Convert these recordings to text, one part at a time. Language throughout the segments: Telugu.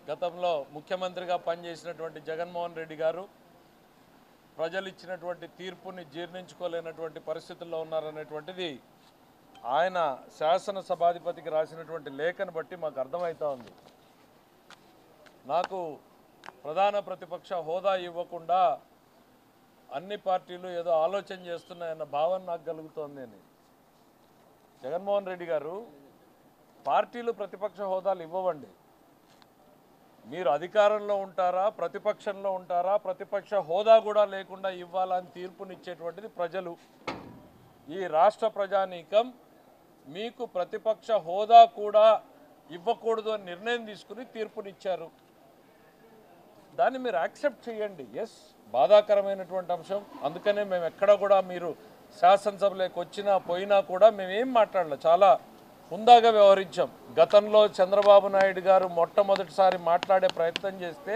గతంలో ముఖ్యమంత్రిగా పనిచేసినటువంటి జగన్మోహన్ రెడ్డి గారు ప్రజలు ఇచ్చినటువంటి తీర్పుని జీర్ణించుకోలేనటువంటి పరిస్థితుల్లో ఉన్నారనేటువంటిది ఆయన శాసనసభాధిపతికి రాసినటువంటి లేఖను బట్టి మాకు అర్థమవుతా ఉంది. నాకు ప్రధాన ప్రతిపక్ష హోదా ఇవ్వకుండా అన్ని పార్టీలు ఏదో ఆలోచన చేస్తున్నాయన్న భావన నాకు కలుగుతోంది అని. జగన్మోహన్ రెడ్డి గారు, పార్టీలు ప్రతిపక్ష హోదాలు ఇవ్వవండి. మీరు అధికారంలో ఉంటారా, ప్రతిపక్షంలో ఉంటారా, ప్రతిపక్ష హోదా కూడా లేకుండా ఇవ్వాలని తీర్పునిచ్చేటువంటిది ప్రజలు. ఈ రాష్ట్ర ప్రజానీకం మీకు ప్రతిపక్ష హోదా కూడా ఇవ్వకూడదు అని నిర్ణయం తీసుకుని తీర్పునిచ్చారు. దాన్ని మీరు యాక్సెప్ట్ చేయండి. ఎస్, బాధాకరమైనటువంటి అంశం. అందుకనే మేము ఎక్కడ కూడా మీరు శాసనసభలోకి వచ్చినా పోయినా కూడా మేమేం మాట్లాడలేదు, చాలా హుందాగా వ్యవహరించాం. గతంలో చంద్రబాబు నాయుడు గారు మొట్టమొదటిసారి మాట్లాడే ప్రయత్నం చేస్తే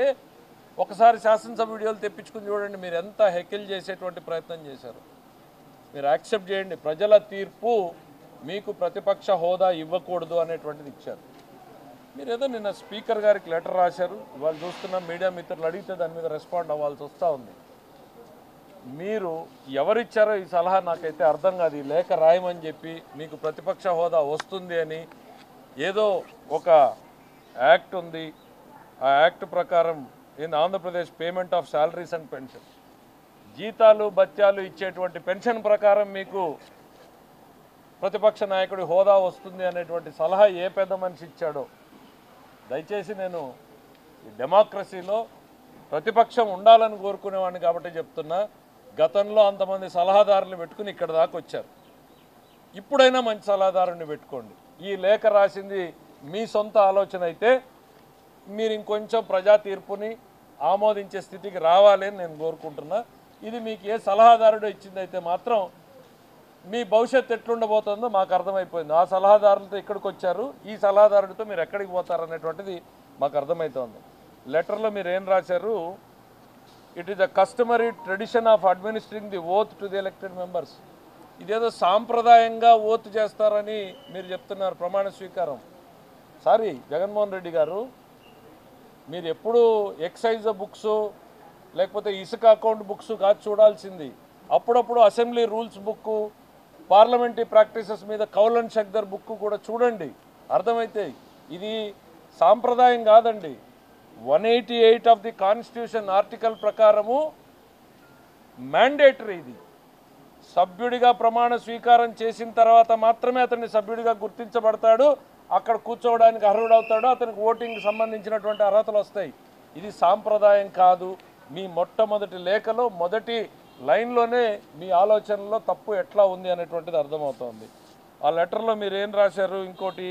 ఒకసారి శాసనసభ వీడియోలు తెప్పించుకుని చూడండి, మీరు ఎంత హెకిల్ చేసేటువంటి ప్రయత్నం చేశారు. మీరు యాక్సెప్ట్ చేయండి. ప్రజల తీర్పు మీకు ప్రతిపక్ష హోదా ఇవ్వకూడదు అనేటువంటిది ఇచ్చారు. మీరు ఏదో నిన్న స్పీకర్ గారికి లెటర్ రాశారు. ఇవాళ చూస్తున్న మీడియా మిత్రులు అడిగితే దాని మీద రెస్పాండ్ అవ్వాల్సి వస్తూ ఉంది. మీరు ఎవరిచ్చారో ఈ సలహా నాకైతే అర్థం కాదు. ఈ లేఖ రాయమని చెప్పి మీకు ప్రతిపక్ష హోదా వస్తుంది అని ఏదో ఒక యాక్ట్ ఉంది, ఆ యాక్ట్ ప్రకారం in Andhra Pradesh payment of salaries and pension, జీతాలు బత్యాలు ఇచ్చేటువంటి పెన్షన్ ప్రకారం మీకు ప్రతిపక్ష నాయకుడి హోదా వస్తుంది అనేటువంటి సలహా ఏ పెద్ద మనిషి ఇచ్చాడో. దయచేసి నేను ఈ డెమోక్రసీలో ప్రతిపక్షం ఉండాలని కోరుకునేవాడిని కాబట్టి చెప్తున్నా. గతంలో అంతమంది సలహాదారులు పెట్టుకుని ఇక్కడ దాకా వచ్చారు. ఇప్పుడైనా మంచి సలహాదారుని పెట్టుకోండి. ఈ లేఖ రాసింది మీ సొంత ఆలోచన అయితే మీరు ఇంకొంచెం ప్రజా తీర్పుని ఆమోదించే స్థితికి రావాలి అని నేను కోరుకుంటున్నా. ఇది మీకు ఏ సలహాదారుడు ఇచ్చిందైతే మాత్రం మీ భవిష్యత్తు ఎట్లుండబోతుందో మాకు అర్థమైపోయింది. ఆ సలహాదారులతో ఇక్కడికి వచ్చారు, ఈ సలహాదారుడితో మీరు ఎక్కడికి పోతారనేటువంటిది మాకు అర్థమవుతోంది. లెటర్లో మీరు ఏం రాశారు? It is the customary tradition of administering the oath to the elected members. ఇదేదో సాంప్రదాయంగా ఓత్ చేస్తారని మీరు చెప్తున్నారు, ప్రమాణ స్వీకారం. సారీ జగన్మోహన్ రెడ్డి గారు, మీరు ఎప్పుడు ఎక్సైజ్ బుక్స్ లేకపోతే ఇసుక అకౌంట్ బుక్స్ కాదు చూడాల్సింది. అప్పుడప్పుడు assembly rules book, parliamentary practices మీద కౌలన్ షక్దర్ బుక్ కూడా చూడండి, అర్థమైతే. ఇది సాంప్రదాయం కాదండి. 188 ఆఫ్ ది కాన్స్టిట్యూషన్ ఆర్టికల్ ప్రకారము మ్యాండేటరీ. ఇది సభ్యుడిగా ప్రమాణ స్వీకారం చేసిన తర్వాత మాత్రమే అతన్ని సభ్యుడిగా గుర్తించబడతాడు, అక్కడ కూర్చోవడానికి అర్హుడవుతాడు, అతనికి ఓటింగ్కి సంబంధించినటువంటి అర్హతలు వస్తాయి. ఇది సాంప్రదాయం కాదు. మీ మొట్టమొదటి లేఖలో మొదటి లైన్లోనే మీ ఆలోచనలో తప్పు ఎట్లా ఉంది అనేటువంటిది అర్థమవుతోంది. ఆ లెటర్లో మీరు ఏం రాశారు? ఇంకోటి,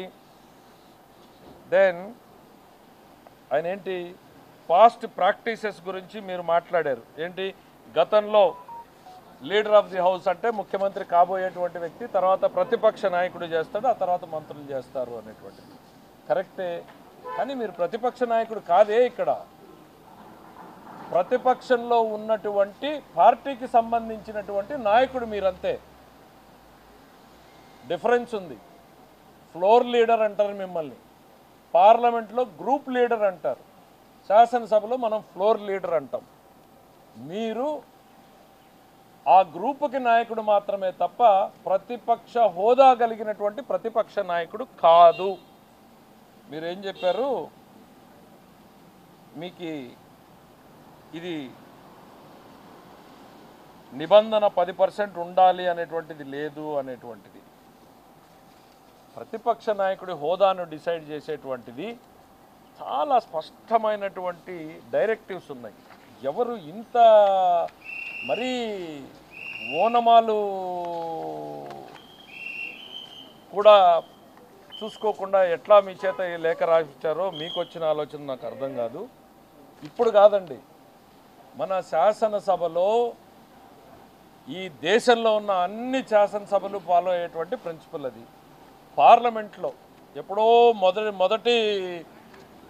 దెన్ ఆయన ఏంటి పాస్ట్ ప్రాక్టీసెస్ గురించి మీరు మాట్లాడారు. ఏంటి, గతంలో లీడర్ ఆఫ్ ది హౌస్ అంటే ముఖ్యమంత్రి కాబోయేటువంటి వ్యక్తి, తర్వాత ప్రతిపక్ష నాయకుడు చేస్తాడు, ఆ తర్వాత మంత్రులు చేస్తారు అనేటువంటిది కరెక్టే. కానీ మీరు ప్రతిపక్ష నాయకుడు కాదే. ఇక్కడ ప్రతిపక్షంలో ఉన్నటువంటి పార్టీకి సంబంధించినటువంటి నాయకుడు మీరంతే. డిఫరెన్స్ ఉంది. ఫ్లోర్ లీడర్ అంటారు మిమ్మల్ని, పార్లమెంట్లో గ్రూప్ లీడర్ అంటారు, శాసనసభలో మనం ఫ్లోర్ లీడర్ అంటాం. మీరు ఆ గ్రూపుకి నాయకుడు మాత్రమే తప్ప ప్రతిపక్ష హోదా కలిగినటువంటి ప్రతిపక్ష నాయకుడు కాదు. మీరేం చెప్పారు? మీకు ఇది నిబంధన 10% ఉండాలి అనేటువంటిది లేదు అనేటువంటిది. ప్రతిపక్ష నాయకుడి హోదాను డిసైడ్ చేసేటువంటిది చాలా స్పష్టమైనటువంటి డైరెక్టివ్స్ ఉన్నాయి. ఎవరు ఇంత మరీ ఓనమాలు కూడా చూసుకోకుండా ఎట్లా మీ చేత ఈ లేఖ రాసిచ్చారో మీకు వచ్చిన ఆలోచన నాకు అర్థం కాదు. ఇప్పుడు కాదండి, మన శాసనసభలో ఈ దేశంలో ఉన్న అన్ని శాసనసభలు ఫాలో అయ్యేటువంటి ప్రిన్సిపల్ అది. పార్లమెంట్లో ఎప్పుడో మొదటి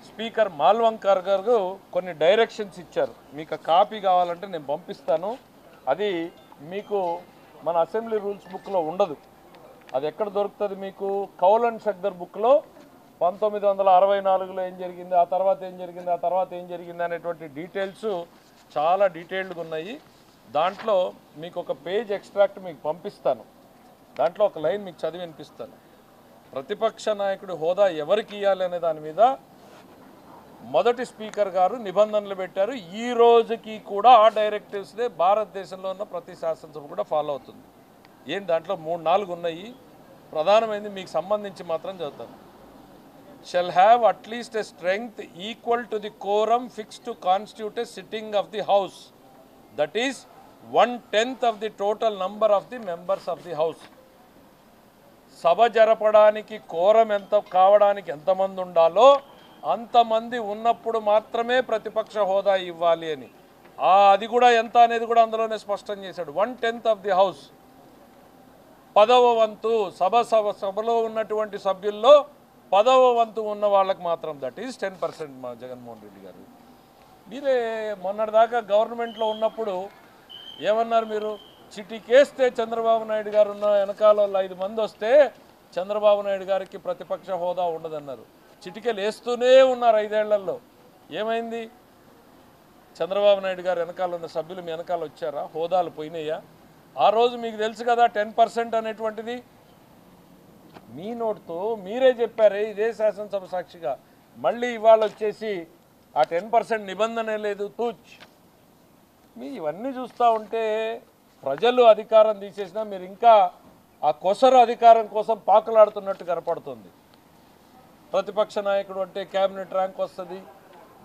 స్పీకర్ మాల్వంకర్ గారు కొన్ని డైరెక్షన్స్ ఇచ్చారు. మీకు కాపీ కావాలంటే నేను పంపిస్తాను. అది మీకు మన అసెంబ్లీ రూల్స్ బుక్లో ఉండదు. అది ఎక్కడ దొరుకుతుంది మీకు? కౌలన్ షక్దర్ బుక్లో 1964లో ఏం జరిగింది, ఆ తర్వాత ఏం జరిగింది, ఆ తర్వాత ఏం జరిగింది అనేటువంటి డీటెయిల్స్ చాలా డీటెయిల్డ్గా ఉన్నాయి. దాంట్లో మీకు ఒక పేజ్ ఎక్స్ట్రాక్ట్ మీకు పంపిస్తాను. దాంట్లో ఒక లైన్ మీకు చదివి వినిపిస్తాను. ప్రతిపక్ష నాయకుడి హోదా ఎవరికి ఇవ్వాలి అనే దాని మీద మొదటి స్పీకర్ గారు నిబంధనలు పెట్టారు. ఈ రోజుకి కూడా ఆ డైరెక్టివ్స్నే భారతదేశంలో ఉన్న ప్రతి శాసనసభ కూడా ఫాలో అవుతుంది. ఏం దాంట్లో 3-4 ఉన్నాయి. ప్రధానమైనది మీకు సంబంధించి మాత్రం చదువుతాను. Shall have at least a strength equal to the quorum fix to constitute a sitting of the house, that is 1/10 of the total number of the members of the house. సభ జరపడానికి కోరం ఎంత కావడానికి ఎంతమంది ఉండాలో అంతమంది ఉన్నప్పుడు మాత్రమే ప్రతిపక్ష హోదా ఇవ్వాలి అని. అది కూడా ఎంత అనేది కూడా అందులోనే స్పష్టం చేశాడు. 1/10 ఆఫ్ ది హౌస్, 10వ వంతు సభలో ఉన్నటువంటి సభ్యుల్లో 10వ వంతు ఉన్న వాళ్ళకి మాత్రం, దట్ ఈజ్ 10%. మా జగన్మోహన్ రెడ్డి గారు మీరే మొన్నటిదాకా గవర్నమెంట్లో ఉన్నప్పుడు ఏమన్నారు మీరు? చిటికేస్తే చంద్రబాబు నాయుడు గారు ఉన్న వెనకాల 5 మంది వస్తే చంద్రబాబు నాయుడు గారికి ప్రతిపక్ష హోదా ఉండదన్నారు. చిటికెలు వేస్తూనే ఉన్నారు 5 ఏళ్లలో. ఏమైంది? చంద్రబాబు నాయుడు గారు వెనకాల ఉన్న సభ్యులు మీ వెనకాల వచ్చారా? హోదాలు పోయినాయా? ఆ రోజు మీకు తెలుసు కదా 10% అనేటువంటిది. మీ నోటితో మీరే చెప్పారే ఇదే శాసనసభ సాక్షిగా. మళ్ళీ ఇవాళ వచ్చేసి ఆ 10% నిబంధనే లేదు తూచ్. మీ ఇవన్నీ చూస్తూ ఉంటే ప్రజలు అధికారం తీసేసినా మీరు ఇంకా ఆ కొసరు అధికారం కోసం పాకులాడుతున్నట్టు కనపడుతుంది. ప్రతిపక్ష నాయకుడు అంటే క్యాబినెట్ ర్యాంక్ వస్తుంది,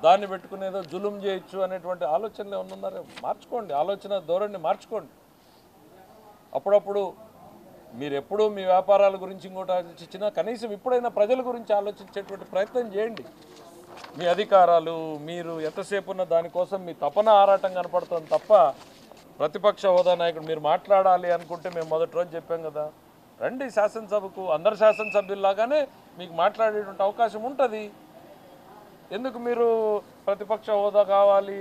దాన్ని పెట్టుకునేదో జులుం చేయొచ్చు అనేటువంటి ఆలోచనలు ఏమన్నారో మార్చుకోండి. ఆలోచన ధోరణి మార్చుకోండి. అప్పుడప్పుడు మీరు ఎప్పుడూ మీ వ్యాపారాల గురించి ఇంకోటి ఆలోచించినా కనీసం ఇప్పుడైనా ప్రజల గురించి ఆలోచించేటువంటి ప్రయత్నం చేయండి. మీ అధికారాలు మీరు ఎంతసేపు ఉన్న దానికోసం మీ తపన ఆరాటం కనపడుతుంది తప్ప ప్రతిపక్ష హోదా నాయకుడు మీరు మాట్లాడాలి అనుకుంటే మేము మొదటి రోజు చెప్పాం కదా, రండి శాసనసభకు. అందరు శాసనసభ్యుల్లాగానే మీకు మాట్లాడేటువంటి అవకాశం ఉంటుంది. ఎందుకు మీరు ప్రతిపక్ష హోదా కావాలి,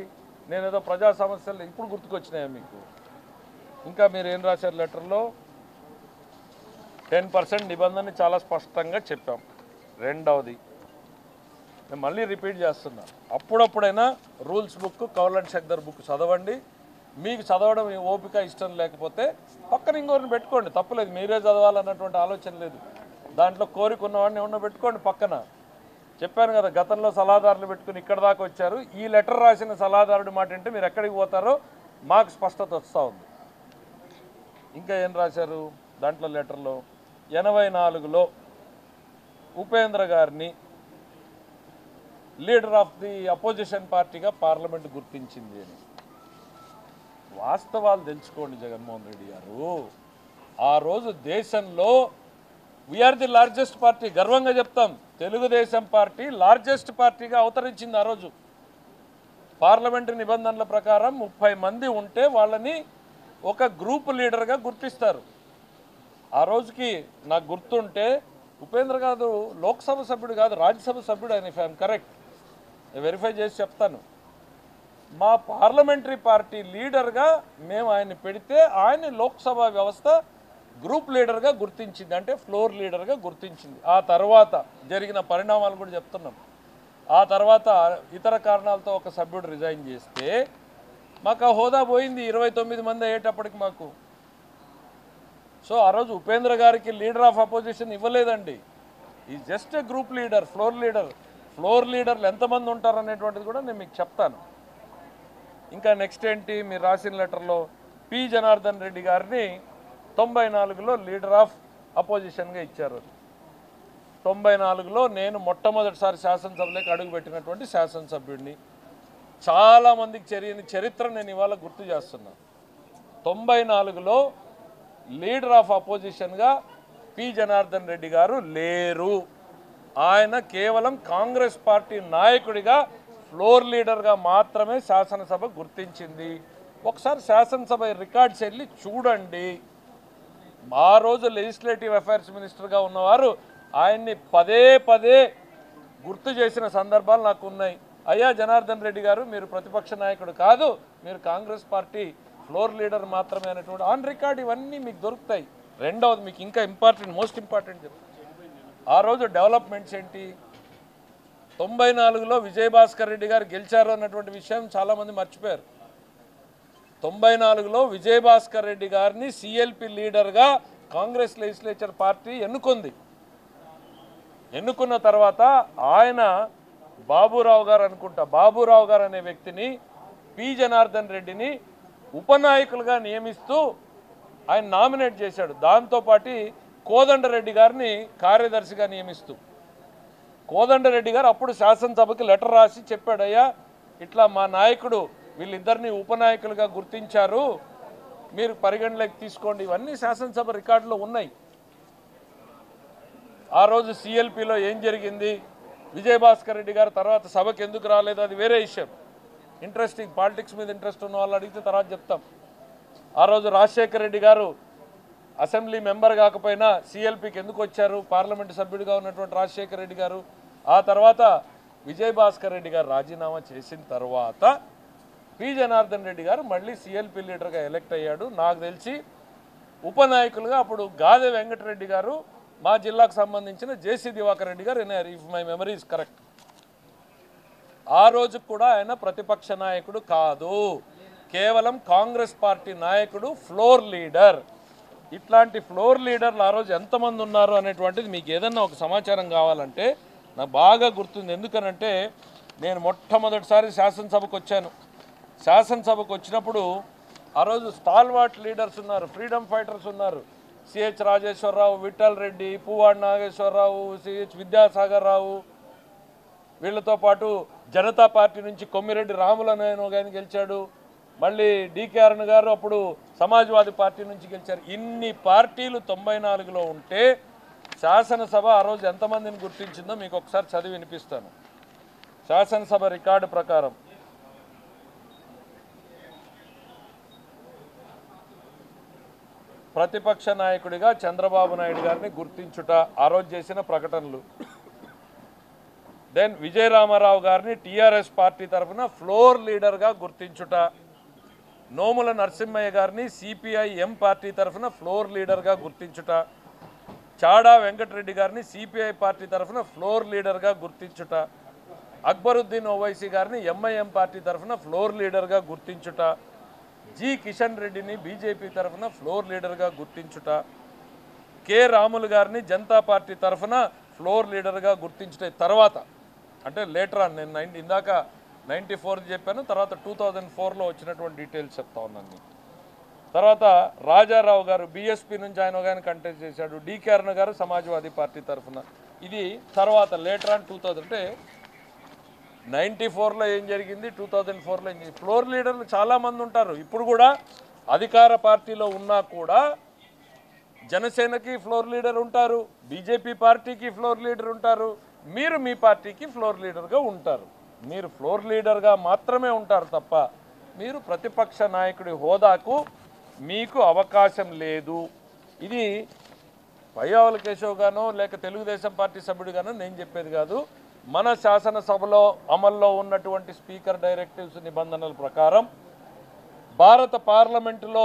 నేనేదో ప్రజా సమస్యలు ఇప్పుడు గుర్తుకొచ్చినాయా మీకు? ఇంకా మీరు ఏం రాశారు లెటర్లో? 10% నిబంధన చాలా స్పష్టంగా చెప్పాం. రెండవది నేను మళ్ళీ రిపీట్ చేస్తున్నా, అప్పుడప్పుడైనా rules book, Kaul and Shakdher book చదవండి. మీకు చదవడం ఓపిక ఇష్టం లేకపోతే పక్కన ఇంకోరిని పెట్టుకోండి, తప్పులేదు. మీరే చదవాలన్నటువంటి ఆలోచన లేదు. దాంట్లో కోరిక ఉన్నవాడిని ఏమన్నా పెట్టుకోండి పక్కన. చెప్పాను కదా, గతంలో సలహాదారులు పెట్టుకుని ఇక్కడ దాకా వచ్చారు. ఈ లెటర్ రాసిన సలహాదారుడి మాట అంటే మీరు ఎక్కడికి పోతారో మాకు స్పష్టత వస్తూ ఉంది. ఇంకా ఏం రాశారు దాంట్లో లెటర్లో? 84లో ఉపేంద్ర గారిని లీడర్ ఆఫ్ ది అపోజిషన్ పార్టీగా పార్లమెంట్ గుర్తించింది అని. వాస్తవాలు తెలుసుకోండి జగన్మోహన్ రెడ్డి గారు. ఆ రోజు దేశంలో వీఆర్ ది లార్జెస్ట్ పార్టీ, గర్వంగా చెప్తాం. తెలుగుదేశం పార్టీ లార్జెస్ట్ పార్టీగా అవతరించింది. ఆ రోజు పార్లమెంటు నిబంధనల ప్రకారం 30 మంది ఉంటే వాళ్ళని ఒక గ్రూప్ లీడర్గా గుర్తిస్తారు. ఆ రోజుకి నాకు గుర్తుంటే ఉపేంద్ర గారు లోక్సభ సభ్యుడు కాదు, రాజ్యసభ సభ్యుడు ఆయన. ఇఫ్ ఐఎమ్ కరెక్ట్, వెరిఫై చేసి చెప్తాను. మా పార్లమెంటరీ పార్టీ లీడర్గా మేము ఆయన్ని పెడితే ఆయన లోక్సభ వ్యవస్థ గ్రూప్ లీడర్గా గుర్తించింది, అంటే ఫ్లోర్ లీడర్గా గుర్తించింది. ఆ తర్వాత జరిగిన పరిణామాలు కూడా చెప్తున్నాం. ఆ తర్వాత ఇతర కారణాలతో ఒక సభ్యుడు రిజైన్ చేస్తే మాకు ఆ హోదా పోయింది 29 మంది అయ్యేటప్పటికి మాకు. సో ఆ రోజు ఉపేంద్ర గారికి లీడర్ ఆఫ్ అపోజిషన్ ఇవ్వలేదండి. ఈ just a group leader, floor leader. Floor లీడర్లు ఎంతమంది ఉంటారు అనేటువంటిది కూడా నేను మీకు చెప్తాను. ఇంకా నెక్స్ట్ ఏంటి, మీరు రాసిన లెటర్లో పి జనార్దన్ రెడ్డి గారిని 94లో లీడర్ ఆఫ్ అపోజిషన్గా ఇచ్చారు. 94లో నేను మొట్టమొదటిసారి శాసనసభలోకి అడుగుపెట్టినటువంటి శాసనసభ్యుడిని. చాలామందికి తెలియని చరిత్ర నేను ఇవాళ గుర్తు చేస్తున్నాను. 94లో లీడర్ ఆఫ్ అపోజిషన్గా పి జనార్దన్ రెడ్డి గారు లేరు. ఆయన కేవలం కాంగ్రెస్ పార్టీ నాయకుడిగా ఫ్లోర్ లీడర్గా మాత్రమే శాసనసభ గుర్తించింది. ఒకసారి శాసనసభ రికార్డ్స్ వెళ్ళి చూడండి. ఆ రోజు లెజిస్లేటివ్ అఫైర్స్ మినిస్టర్గా ఉన్నవారు ఆయన్ని పదే పదే గుర్తు చేసిన సందర్భాలు నాకు ఉన్నాయి. అయ్యా జనార్దన్ రెడ్డి గారు, మీరు ప్రతిపక్ష నాయకుడు కాదు, మీరు కాంగ్రెస్ పార్టీ ఫ్లోర్ లీడర్ మాత్రమే అనేటువంటి ఆన్ రికార్డ్ ఇవన్నీ మీకు దొరుకుతాయి. రెండవది మీకు ఇంకా ఇంపార్టెంట్, మోస్ట్ ఇంపార్టెంట్ చెప్తాను. ఆ రోజు డెవలప్మెంట్స్ ఏంటి? 94లో విజయభాస్కర్ రెడ్డి గారు గెలిచారు అన్నటువంటి విషయం చాలామంది మర్చిపోయారు. 94లో విజయభాస్కర్ రెడ్డి గారిని సిఎల్పి లీడర్గా కాంగ్రెస్ లెజిస్లేచర్ పార్టీ ఎన్నుకుంది. ఎన్నుకున్న తర్వాత ఆయన బాబురావు గారు అనే వ్యక్తిని పి జనార్దన్ రెడ్డిని ఉపనాయకులుగా నియమిస్తూ ఆయన నామినేట్ చేశాడు. దాంతోపాటు కోదండరెడ్డి గారిని కార్యదర్శిగా నియమిస్తూ కోదండరెడ్డి గారు అప్పుడు శాసనసభకి లెటర్ రాసి చెప్పాడయ్యా, ఇట్లా మా నాయకుడు వీళ్ళిద్దరిని ఉపనాయకులుగా గుర్తించారు, మీరు పరిగణలోకి తీసుకోండి. ఇవన్నీ శాసనసభ రికార్డులో ఉన్నాయి. ఆ రోజు సిఎల్పిలో ఏం జరిగింది, విజయభాస్కర్ రెడ్డి గారు తర్వాత సభకు ఎందుకు రాలేదు, అది వేరే విషయం. ఇంట్రెస్టింగ్, పాలిటిక్స్ మీద ఇంట్రెస్ట్ ఉన్న వాళ్ళు అడిగితే తర్వాత చెప్తాం. ఆ రోజు రాజశేఖర రెడ్డి గారు అసెంబ్లీ మెంబర్ కాకపోయినా సిఎల్పికి ఎందుకు వచ్చారు, పార్లమెంటు సభ్యుడిగా ఉన్నటువంటి రాజశేఖర రెడ్డి గారు. ఆ తర్వాత విజయభాస్కర్ రెడ్డి గారు రాజీనామా చేసిన తర్వాత పి జనార్దన్ రెడ్డి గారు మళ్ళీ సిఎల్పి లీడర్గా ఎలక్ట్ అయ్యాడు. నాకు తెలిసి ఉపనాయకులుగా అప్పుడు గాదె వెంకటరెడ్డి గారు, మా జిల్లాకు సంబంధించిన జేసీ దివాకర్ రెడ్డి గారు అయినారు, if my memory is correct. ఆ రోజు కూడా ఆయన ప్రతిపక్ష నాయకుడు కాదు, కేవలం కాంగ్రెస్ పార్టీ నాయకుడు, ఫ్లోర్ లీడర్. ఇట్లాంటి ఫ్లోర్ లీడర్లు ఆ రోజు ఎంతమంది ఉన్నారు అనేటువంటిది మీకు ఏదన్నా ఒక సమాచారం కావాలంటే నాకు బాగా గుర్తుంది. ఎందుకనంటే నేను మొట్టమొదటిసారి శాసనసభకు వచ్చాను. శాసనసభకు వచ్చినప్పుడు ఆ రోజు స్టాల్వార్ట్ లీడర్స్ ఉన్నారు, ఫ్రీడమ్ ఫైటర్స్ ఉన్నారు. సిహెచ్ రాజేశ్వరరావు, విఠల్ రెడ్డి, పువ్వాడ నాగేశ్వరరావు, సిహెచ్ విద్యాసాగర్ రావు, వీళ్ళతో పాటు జనతా పార్టీ నుంచి కొమ్మిరెడ్డి రాములనాయన గారిని గెలిచాడు. మళ్ళీ డికే అరుణ్ గారు అప్పుడు సమాజ్వాదీ పార్టీ నుంచి గెలిచారు. ఇన్ని పార్టీలు 94లో ఉంటే శాసనసభ ఆ రోజు ఎంతమందిని గుర్తించిందో మీకు ఒకసారి చదివి వినిపిస్తాను. శాసనసభ రికార్డు ప్రకారం ప్రతిపక్ష నాయకుడిగా చంద్రబాబు నాయుడు గారిని గుర్తించుట ఆ రోజు చేసిన ప్రకటనలు. దెన్ విజయరామారావు గారిని టీఆర్ఎస్ పార్టీ తరఫున ఫ్లోర్ లీడర్గా గుర్తించుట. నోముల నరసింహయ్య గారిని సిపిఐ ఎం పార్టీ తరఫున ఫ్లోర్ లీడర్గా గుర్తించుట. చాడా వెంకటరెడ్డి గారిని సిపిఐ పార్టీ తరఫున ఫ్లోర్ లీడర్గా గుర్తించుట. అక్బరుద్దీన్ ఓవైసీ గారిని ఎంఐఎం పార్టీ తరఫున ఫ్లోర్ లీడర్గా గుర్తించుట. జి కిషన్ రెడ్డిని బీజేపీ తరఫున ఫ్లోర్ లీడర్గా గుర్తించుట. కె రాములు గారిని జనతా పార్టీ తరఫున ఫ్లోర్ లీడర్గా గుర్తించుట. తర్వాత అంటే లేటర్ ఆన్, నేను ఇందాక 94 చెప్పాను, తర్వాత 2004లో వచ్చినటువంటి డీటెయిల్స్ చెప్తా ఉన్నాను. తర్వాత రాజారావు గారు బీఎస్పీ నుంచి ఆయన ఒక ఆయన కంటెస్ట్ చేశాడు. డికే అరుణ్ గారు సమాజ్వాదీ పార్టీ తరఫున. ఇది తర్వాత లేటర్ ఆన్ 2000 అంటే 94లో ఏం జరిగింది, 2004లో ఏం జరిగింది. ఫ్లోర్ లీడర్లు చాలామంది ఉంటారు. ఇప్పుడు కూడా అధికార పార్టీలో ఉన్నా కూడా జనసేనకి ఫ్లోర్ లీడర్ ఉంటారు, బీజేపీ పార్టీకి ఫ్లోర్ లీడర్ ఉంటారు, మీరు మీ పార్టీకి ఫ్లోర్ లీడర్గా ఉంటారు. మీరు ఫ్లోర్ లీడర్గా మాత్రమే ఉంటారు తప్ప మీరు ప్రతిపక్ష నాయకుడి హోదాకు మీకు అవకాశం లేదు. ఇది పయ్యావుల కేశవ్ గానో లేక తెలుగుదేశం పార్టీ సభ్యుడిగానో నేను చెప్పేది కాదు. మన శాసనసభలో అమల్లో ఉన్నటువంటి స్పీకర్ డైరెక్టివ్స్ నిబంధనల ప్రకారం భారత పార్లమెంటులో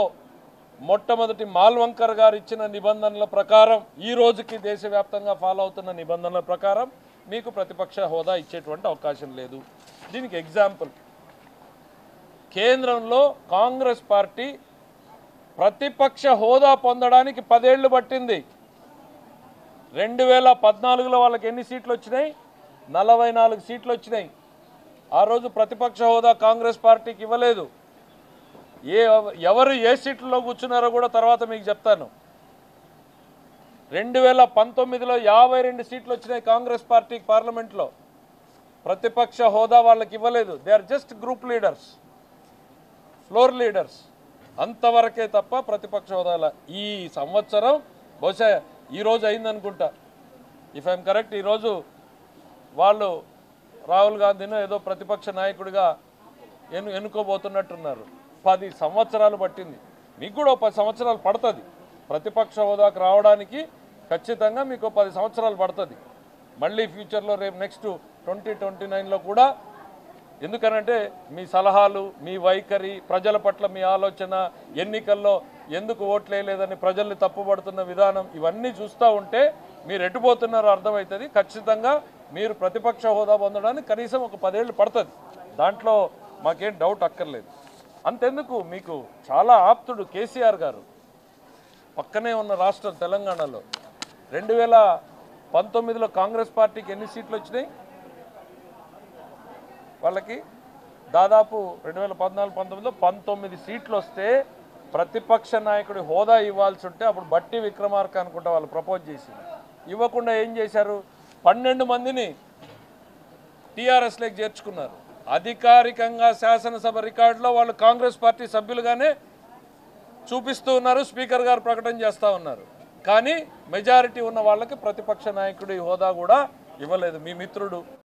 మొట్టమొదటి మాల్వంకర్ గారు ఇచ్చిన నిబంధనల ప్రకారం ఈ రోజుకి దేశవ్యాప్తంగా ఫాలో అవుతున్న నిబంధనల ప్రకారం మీకు ప్రతిపక్ష హోదా ఇచ్చేటువంటి అవకాశం లేదు. దీనికి ఎగ్జాంపుల్, కేంద్రంలో కాంగ్రెస్ పార్టీ ప్రతిపక్ష హోదా పొందడానికి 10 ఏళ్లు పట్టింది. 2014లో వాళ్ళకి ఎన్ని సీట్లు వచ్చినాయి? 44 సీట్లు వచ్చినాయి. ఆ రోజు ప్రతిపక్ష హోదా కాంగ్రెస్ పార్టీకి ఇవ్వలేదు. ఎవరు ఏ సీట్లలో కూర్చున్నారో కూడా తర్వాత మీకు చెప్తాను. 2019లో 52 సీట్లు వచ్చినాయి కాంగ్రెస్ పార్టీకి పార్లమెంట్లో. ప్రతిపక్ష హోదా వాళ్ళకి ఇవ్వలేదు. They are just group leaders, floor leaders, అంతవరకే తప్ప ప్రతిపక్ష హోదా. ఈ సంవత్సరం బహుశా ఈరోజు అయిందనుకుంటా, ఇఫ్ ఐఎమ్ కరెక్ట్, ఈరోజు వాళ్ళు రాహుల్ గాంధీని ఏదో ప్రతిపక్ష నాయకుడిగా ఎన్నుకోబోతున్నట్టున్నారు. 10 సంవత్సరాలు పట్టింది. మీకు కూడా 10 సంవత్సరాలు పడుతుంది ప్రతిపక్ష హోదాకు రావడానికి. ఖచ్చితంగా మీకు 10 సంవత్సరాలు పడుతుంది. మళ్ళీ ఫ్యూచర్లో రేపు నెక్స్ట్ 2029లో కూడా. ఎందుకనంటే మీ సలహాలు, మీ వైఖరి, ప్రజల పట్ల మీ ఆలోచన, ఎన్నికల్లో ఎందుకు ఓట్లు వేయలేదని ప్రజల్ని తప్పుపడుతున్న విధానం, ఇవన్నీ చూస్తూ ఉంటే మీరు ఎటుపోతున్నారో అర్థమవుతుంది. ఖచ్చితంగా మీరు ప్రతిపక్ష హోదా పొందడానికి కనీసం ఒక 10 ఏళ్ళు పడుతుంది. దాంట్లో మాకేం డౌట్ అక్కర్లేదు. అంతెందుకు, మీకు చాలా ఆప్తుడు కేసీఆర్ గారు, పక్కనే ఉన్న రాష్ట్రం తెలంగాణలో 2019లో కాంగ్రెస్ పార్టీకి ఎన్ని సీట్లు వచ్చినాయి? వాళ్ళకి దాదాపు 2014-19లో 19 సీట్లు వస్తే ప్రతిపక్ష నాయకుడి హోదా ఇవ్వాల్సి ఉంటే అప్పుడు బట్టి విక్రమార్క అనుకుంటా వాళ్ళు ప్రపోజ్ చేసింది. ఇవ్వకుండా ఏం చేశారు? 12 మందిని టీఆర్ఎస్లోకి చేర్చుకున్నారు. అధికారికంగా శాసనసభ రికార్డులో వాళ్ళు కాంగ్రెస్ పార్టీ సభ్యులుగానే చూపిస్తూ ఉన్నారు, స్పీకర్ గారు ప్రకటన చేస్తూ ఉన్నారు. కానీ మెజారిటీ ఉన్న వాళ్ళకి ప్రతిపక్ష నాయకుడి హోదా కూడా ఇవ్వలేదు. మీ మిత్రుడు